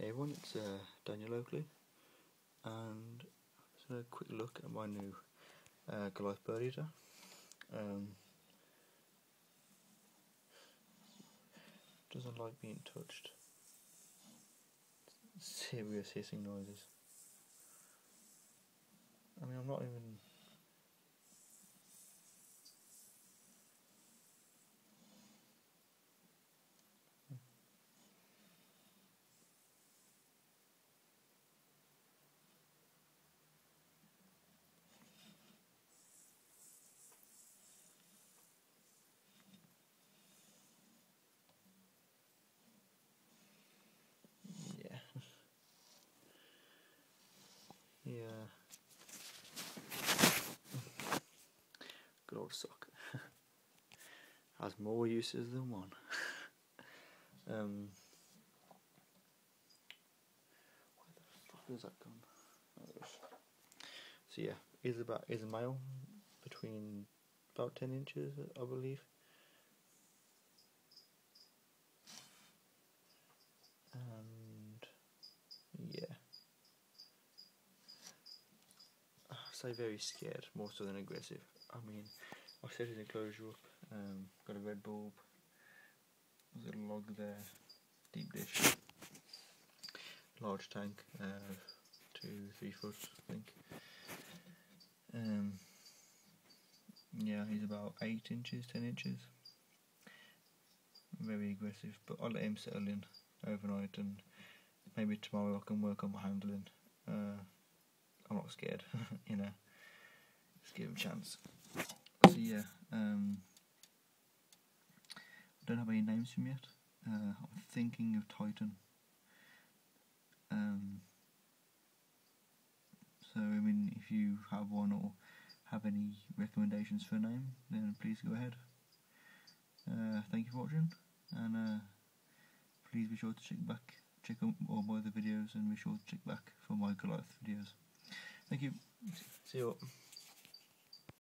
Hey everyone, it's Daniel Oakley, and just a quick look at my new Goliath bird eater. Doesn't like being touched. Serious hissing noises. I mean, I'm not even. Yeah. Yeah. Good old sock. Has more uses than one. Where the fuck has that gone? Oh, there it is. So yeah, is a male between about 10 inches, I believe. And yeah, I say very scared, more so than aggressive. I mean, I've set his enclosure up, got a red bulb, there's a log there, deep dish, large tank, 2-3 foot I think. Yeah, he's about 8 inches, 10 inches. Very aggressive, but I'll let him settle in overnight, and maybe tomorrow I can work on my handling. I'm not scared, you know. Just give him a chance. So yeah, I don't have any names for him yet. I'm thinking of Titan. So I mean, if you have one or have any recommendations for a name, then please go ahead. Thank you for watching, and please be sure to check out all my other videos, and be sure to check back for my Goliath videos. Thank you. See you all.